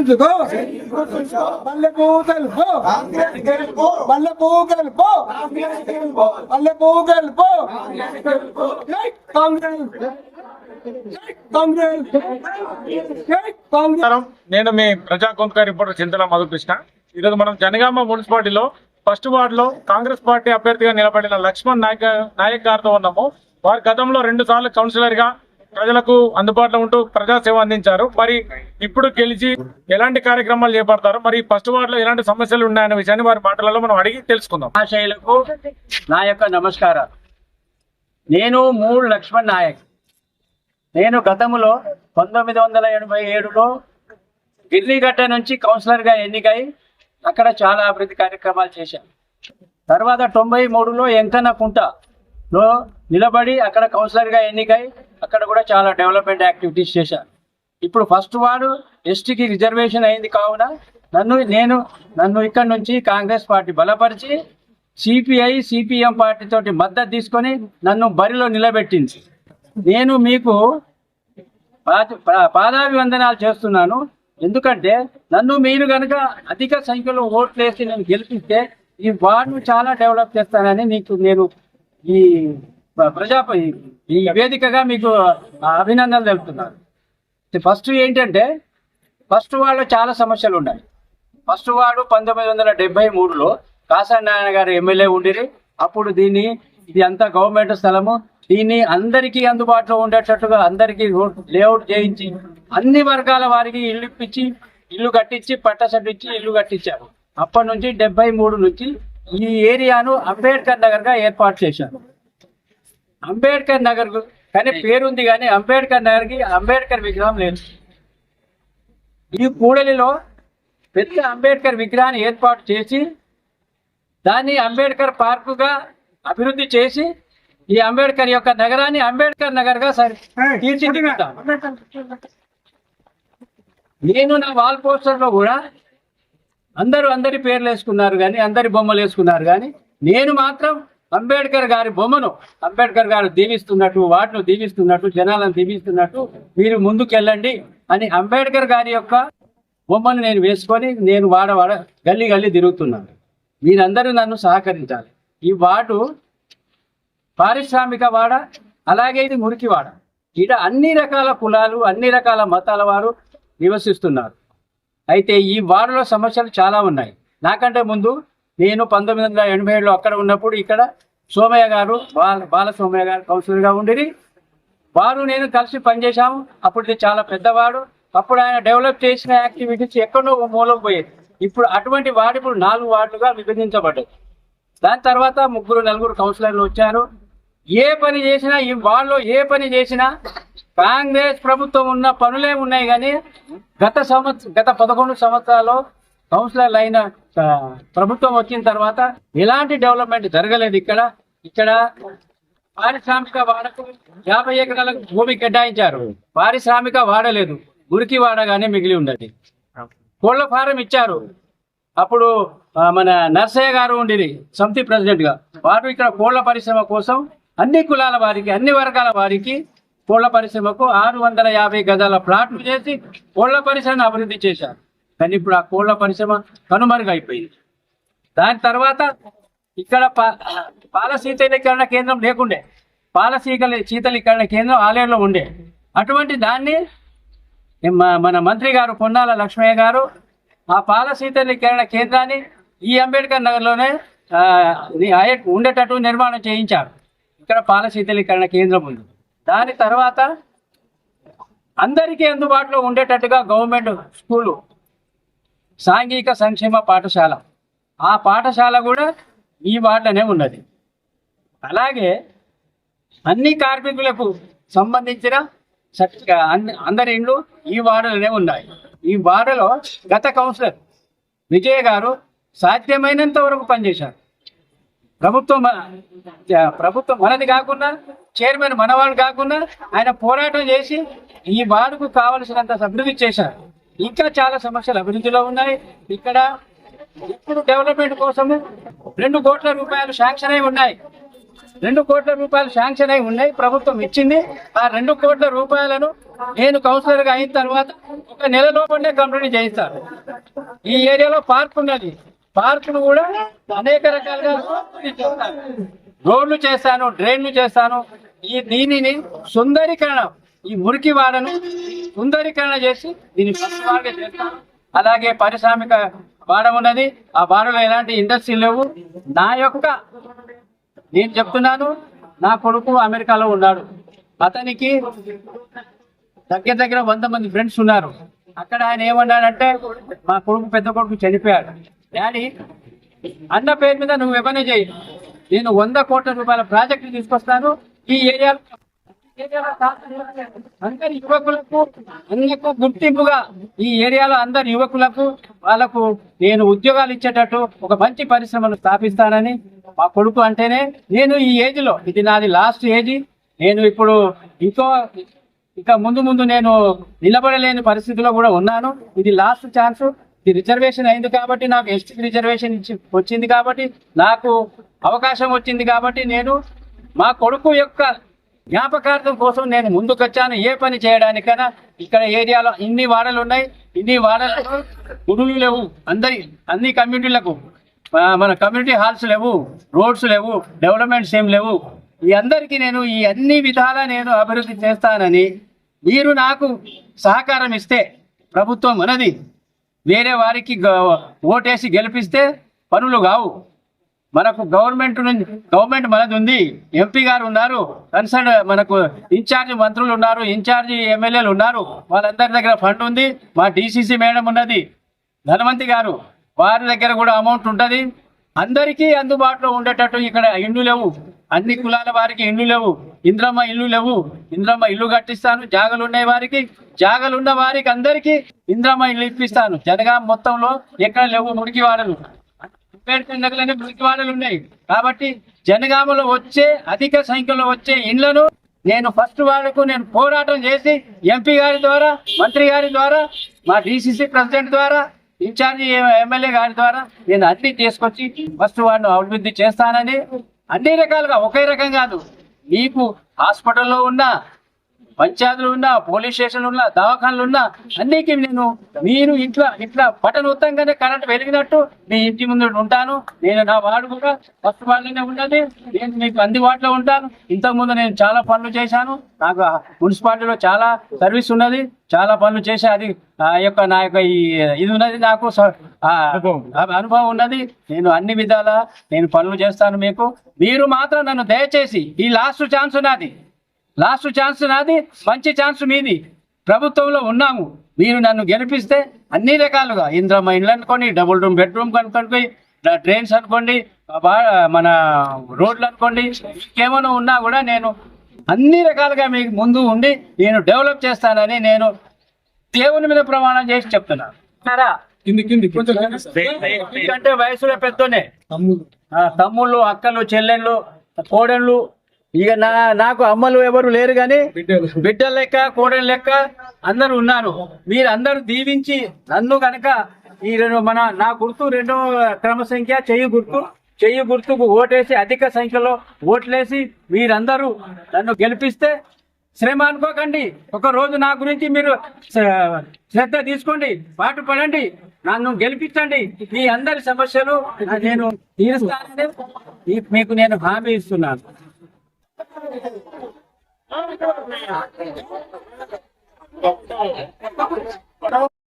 గుర్తుంచుకో మల్లెపూ తెలుపు మల్లెపూ తెలుపు మల్లెపూ తెలుపు జై కాంగ్రెస్ జై కాంగ్రెస్ జై కాంగ్రెస్. నేను మీ ప్రజా కొంత రిపోర్టర్ చింతల మధుకృష్ణ. ఈరోజు మనం జనగామ మున్సిపాలిటీలో ఫస్ట్ వార్డులో కాంగ్రెస్ పార్టీ అభ్యర్థిగా నిలబడిన లక్ష్మణ్ నాయక్ గారితో ఉన్నాము. వారు గతంలో 2 సార్లు కౌన్సిలర్ గా ప్రజలకు అందుబాటులో ఉంటూ ప్రజాసేవ అందించారు. మరి ఇప్పుడు గెలిచి ఎలాంటి కార్యక్రమాలు చేపడతారు, మరి ఫస్ట్ వార్డులో ఎలాంటి సమస్యలు ఉన్నాయనే విషయాన్ని వారి మాటలలో మనం అడిగి తెలుసుకుందాం. మహాశైలకు నా యొక్క నమస్కారాలు. నేను మూడు లక్ష్మణ్ నాయక్. నేను గతంలో 1987లో గిర్నిగడ్డ నుంచి కౌన్సిలర్గా ఎన్నికై అక్కడ చాలా అభివృద్ధి కార్యక్రమాలు చేశాను. తర్వాత 93లో ఎంకన్నకుంటలో నిలబడి అక్కడ కౌన్సిలర్గా ఎన్నికై అక్కడ కూడా చాలా డెవలప్మెంట్ యాక్టివిటీస్ చేశాను. ఇప్పుడు ఫస్ట్ వార్డు ఎస్టీకి రిజర్వేషన్ అయింది కావున నన్ను ఇక్కడ నుంచి కాంగ్రెస్ పార్టీ బలపరిచి సిపిఐ సిపిఎం పార్టీ తోటి మద్దతు తీసుకొని నన్ను బరిలో నిలబెట్టింది. నేను మీకు పాదాభివందనాలు చేస్తున్నాను. ఎందుకంటే నన్ను మీరు కనుక అధిక సంఖ్యలో ఓట్లు వేసి నేను గెలిపిస్తే ఈ వార్డును చాలా డెవలప్ చేస్తానని నేను ఈ ఈ వేదికగా మీకు అభినందనలు తెలుపుతున్నాను. ఫస్ట్ ఏంటంటే ఫస్ట్ వార్డులో చాలా సమస్యలు ఉన్నాయి. ఫస్ట్ వార్డు 1973లో కాసానారాయణ గారు ఎమ్మెల్యే ఉండిరి. అప్పుడు ఇది అంతా గవర్నమెంట్ స్థలము. దీన్ని అందరికీ అందుబాటులో ఉండేటట్టుగా అందరికీ లేఅవుట్ చేయించి అన్ని వర్గాల వారికి ఇల్లు ఇప్పించి ఇల్లు కట్టించి పట్టసట్టు ఇచ్చి ఇల్లు కట్టించారు. అప్పటి నుంచి 73 నుంచి ఈ ఏరియాను అంబేద్కర్ నగర్గా ఏర్పాటు చేశారు. అంబేద్కర్ నగర్ కానీ పేరుంది కానీ అంబేద్కర్ నగర్కి అంబేద్కర్ విగ్రహం లేదు. ఈ కూడలిలో పెద్ద అంబేద్కర్ విగ్రహాన్ని ఏర్పాటు చేసి దాన్ని అంబేద్కర్ పార్కుగా అభివృద్ధి చేసి ఈ అంబేద్కర్ యొక్క నగరాన్ని అంబేద్కర్ నగర్గా తీర్చిదిద్దుతాం. నేను నా వాల్ పోస్టర్లో కూడా అందరి పేర్లు వేసుకున్నారు కానీ అందరి బొమ్మలు వేసుకున్నారు కానీ నేను మాత్రం అంబేద్కర్ గారి బొమ్మను అంబేద్కర్ గారు దీవిస్తున్నట్టు వాటిని దీవిస్తున్నట్టు జనాలను దీవిస్తున్నట్టు మీరు ముందుకెళ్ళండి అని అంబేద్కర్ గారి యొక్క బొమ్మను నేను వేసుకొని నేను వాడ గల్లీ తిరుగుతున్నాను. మీరందరూ నన్ను సహకరించాలి. ఈ వార్డు పారిశ్రామిక వాడ, అలాగే ఇది మురికి వాడ. ఇక్కడ అన్ని రకాల కులాలు అన్ని రకాల మతాల వారు నివసిస్తున్నారు. అయితే ఈ వార్డులో సమస్యలు చాలా ఉన్నాయి. నాకంటే ముందు నేను 1987లో అక్కడ ఉన్నప్పుడు ఇక్కడ సోమయ్య గారు బాల సోమయ్య గారు కౌన్సిలర్గా ఉండిరి. వారు నేను కలిసి పనిచేశాము. అప్పుడు ఇది చాలా పెద్దవాడు. అప్పుడు ఆయన డెవలప్ చేసిన యాక్టివిటీస్ ఎక్కడో మూలకు పోయేది. ఇప్పుడు అటువంటి వార్డు ఇప్పుడు 4 వార్డులుగా విభజించబడ్డాయి. దాని తర్వాత 3-4 కౌన్సిలర్లు వచ్చారు. ఏ పని చేసినా ఈ వార్డులో ఏ పని చేసినా కాంగ్రెస్ ప్రభుత్వం ఉన్న పనులే ఉన్నాయి కానీ గత 11 సంవత్సరాల్లో కౌన్సిలర్లు అయిన ప్రభుత్వం వచ్చిన తర్వాత ఎలాంటి డెవలప్మెంట్ జరగలేదు. ఇక్కడ పారిశ్రామిక వాడకు 50 ఎకరాలకు భూమి కేటాయించారు. పారిశ్రామిక వాడలేదు, మురికి వాడగానే మిగిలి ఉన్నది. కోళ్ల ఫారం ఇచ్చారు. అప్పుడు మన నర్సయ్య గారు ఉండిరి సమితి ప్రెసిడెంట్గా. వారు ఇక్కడ కోళ్ల పరిశ్రమ కోసం అన్ని కులాల వారికి అన్ని వర్గాల వారికి కోళ్ల పరిశ్రమకు 650 గజాల ప్లాట్లు చేసి కోళ్ల పరిశ్రమను అభివృద్ధి చేశారు. కానీ ఇప్పుడు ఆ కోళ్ల పరిశ్రమ కనుమరుగైపోయింది. దాని తర్వాత ఇక్కడ పాల శీతలీకరణ కేంద్రం లేకుండే. పాల శీతలీకరణ కేంద్రం ఆలయంలో ఉండే. అటువంటి దాన్ని మన మంత్రి గారు పొన్నాల లక్ష్మయ్య గారు ఆ పాల శీతలీకరణ కేంద్రాన్ని ఈ అంబేద్కర్ నగర్లోనే ఉండేటట్టు నిర్మాణం చేయించారు. ఇక్కడ పాల శీతలీకరణ కేంద్రం ఉంది. దాని తర్వాత అందరికీ అందుబాటులో ఉండేటట్టుగా గవర్నమెంట్ స్కూలు సాంఘిక సంక్షేమ పాఠశాల, ఆ పాఠశాల కూడా ఈ వార్డులోనే ఉన్నది. అలాగే అన్ని కార్మికులకు సంబంధించిన అందరి ఇండ్లు ఈ వార్డులోనే ఉన్నాయి. ఈ వార్డులో గత కౌన్సిలర్ విజయ్ గారు సాధ్యమైనంత వరకు పనిచేశారు. ప్రభుత్వం మనది కాకుండా చైర్మన్ మనవాళ్ళు కాకుండా ఆయన పోరాటం చేసి ఈ వార్డుకు కావలసినంత అభివృద్ధి చేశారు. ఇంకా చాలా సమస్యలు అభివృద్ధిలో ఉన్నాయి. ఇక్కడ ఇప్పుడు డెవలప్మెంట్ కోసము 2 కోట్ల రూపాయలు శాంక్షన్ అయి ఉన్నాయి. 2 కోట్ల రూపాయలు శాంక్షన్ అయి ఉన్నాయి. ప్రభుత్వం ఇచ్చింది. ఆ 2 కోట్ల రూపాయలను నేను కౌన్సిలర్గా అయిన తర్వాత ఒక నెల లోపలనే కంప్లీట్ చేయిస్తాను. ఈ ఏరియాలో పార్క్ ఉన్నది, పార్కును కూడా అనేక రకాలుగా చేస్తాను. రోడ్లు చేస్తాను, డ్రైన్లు చేస్తాను. దీనిని సుందరీకరణ, ఈ మురికి వాడను సుందరీకరణ చేసి దీన్ని పరిశ్రమగా చేస్తాను. అలాగే పారిశ్రామిక వాడ ఉన్నది, ఆ వాడలో ఎలాంటి ఇండస్ట్రీ లేవు. నేను చెప్తున్నాను, నా కొడుకు అమెరికాలో ఉన్నాడు. అతనికి దగ్గర 100 మంది ఫ్రెండ్స్ ఉన్నారు. అక్కడ ఆయన ఏమన్నాడంటే, మా కొడుకు పెద్ద కొడుకు చనిపోయాడు, డాడీ అన్న పేరు మీద నువ్వు ఏమైనా చేయి, నేను 100 కోట్ల రూపాయల ప్రాజెక్టు తీసుకొస్తాను. ఈ ఏరియాలో అందరి యువకులకు అన్నికు గుర్తింపుగా ఈ ఏరియాలో అందరి యువకులకు వాళ్ళకు నేను ఉద్యోగాలు ఇచ్చేటట్టు ఒక మంచి పరిశ్రమను స్థాపిస్తానని మా కొడుకు అంటేనే నేను ఈ ఏజ్ లో, ఇది నాది లాస్ట్ ఏజ్, నేను ఇప్పుడు ఇంకా ముందు నేను నిలబడలేని పరిస్థితిలో కూడా ఉన్నాను. ఇది లాస్ట్ ఛాన్స్. ఇది రిజర్వేషన్ అయింది కాబట్టి, నాకు ఎస్టీ రిజర్వేషన్ వచ్చింది కాబట్టి, నాకు అవకాశం వచ్చింది కాబట్టి, నేను మా కొడుకు యొక్క జ్ఞాపకార్థం కోసం నేను ముందుకొచ్చాను. ఏ పని చేయడానికైనా ఇక్కడ ఏరియాలో ఇన్ని వాడలు ఉన్నాయి, ఇన్ని వాడలలో గుడులు లేవు, అన్ని కమ్యూనిటీలకు మన కమ్యూనిటీ హాల్స్ లేవు, రోడ్స్ లేవు, డెవలప్మెంట్స్ ఏం లేవు. ఈ అందరికీ నేను ఈ అన్ని విధాలా నేను అభివృద్ధి చేస్తానని మీరు నాకు సహకారం ఇస్తే, ప్రభుత్వం మనది, వేరే వారికి ఓటేసి గెలిపిస్తే పనులు కావు. మనకు గవర్నమెంట్ మనది ఉంది, ఎంపీ గారు ఉన్నారు, కన్సర్న్ మనకు ఇన్ఛార్జ్ మంత్రులు ఉన్నారు, ఇన్ఛార్జి ఎమ్మెల్యేలు ఉన్నారు, వాళ్ళందరి దగ్గర ఫండ్ ఉంది. మా డిసిసి మేడం ఉన్నది, ధనవంతి గారు, వారి దగ్గర కూడా అమౌంట్ ఉంటుంది. అందరికీ అందుబాటులో ఉండేటట్టు ఇక్కడ ఇండ్లు లేవు, అన్ని కులాల వారికి ఇండ్లు లేవు, ఇంద్రమ్మ ఇల్లు లేవు. ఇంద్రమ్మ ఇల్లు కట్టిస్తాను. జాగలు ఉన్నాయి వారికి, జాగలు ఉన్న వారికి అందరికీ ఇంద్రమ్మ ఇల్లు ఇప్పిస్తాను. జనగాం మొత్తంలో ఎక్కడ లేవు మురికివాడలు, అంబేద్కర్ నగర్లోనే మురికివాడలు ఉన్నాయి. కాబట్టి జనగామలో వచ్చే అధిక సంఖ్యలో వచ్చే ఇండ్లను నేను ఫస్ట్ వాళ్లకు నేను పోరాటం చేసి ఎంపీ గారి ద్వారా, మంత్రి గారి ద్వారా, మా డిసిసి ప్రెసిడెంట్ ద్వారా, ఇన్ఛార్జి ఎమ్మెల్యే గారి ద్వారా నేను అన్ని తీసుకొచ్చి ఫస్ట్ వాడిని అభివృద్ధి చేస్తానని అన్ని రకాలుగా, ఒకే రకం కాదు. మీకు హాస్పిటల్లో ఉన్నా, పంచాయతీలు ఉన్నా, పోలీస్ స్టేషన్లు ఉన్నా, దవాఖానలు ఉన్నా, అన్నిటికీ మీరు ఇట్లా బటన్ ఉత్తంగానే కరెంట్ వెలిగినట్టు మీ ఇంటి ముందు ఉంటాను. నేను నా వార్డు కూడా ఫస్ట్ వార్డులోనే ఉన్నది, నేను మీకు అందుబాటులో ఉంటాను. ఇంతకుముందు నేను చాలా పనులు చేశాను, నాకు మున్సిపాలిటీలో చాలా సర్వీస్ ఉన్నది, చాలా పనులు చేసే అది నా యొక్క ఇది ఉన్నది, నాకు అనుభవం ఉన్నది. నేను అన్ని విధాలా నేను పనులు చేస్తాను. మీరు మాత్రం నన్ను దయచేసి, ఈ లాస్ట్ ఛాన్స్ నాది, మంచి ఛాన్స్ మీది. ప్రభుత్వంలో ఉన్నాము, మీరు నన్ను గెలిపిస్తే అన్ని రకాలుగా ఇంద్రమ్మ ఇండ్లు అనుకోండి, డబుల్ రూమ్ బెడ్రూమ్ అనుకోండి, ట్రైన్స్ అనుకోండి, మన రోడ్లు అనుకోండి, ఇంకేమైనా ఉన్నా కూడా నేను అన్ని రకాలుగా మీకు ముందు ఉండి నేను డెవలప్ చేస్తానని నేను దేవుని మీద ప్రమాణం చేసి చెప్తున్నాను. ఎందుకంటే వయసులో పెద్దనే తమ్ముళ్ళు, అక్కలు, చెల్లెళ్ళు, కోడళ్ళు, ఇక నాకు అమ్మలు ఎవరు లేరు, కానీ బిడ్డల లెక్క, కోడళ్ళ లెక్క అందరూ ఉన్నారు. మీరందరూ దీవించి నన్ను కనుక నా గుర్తు 2వ క్రమ సంఖ్య చెయ్యి గుర్తుకు ఓటేసి అధిక సంఖ్యలో ఓట్లేసి మీరందరూ నన్ను గెలిపిస్తే, శ్రమ అనుకోకండి, ఒక రోజు నా గురించి మీరు శ్రద్ధ తీసుకోండి, పాటు పడండి, నన్ను గెలిపించండి. మీ అందరి సమస్యలు నేను తీరుస్తానని మీకు నేను హామీ ఇస్తున్నాను.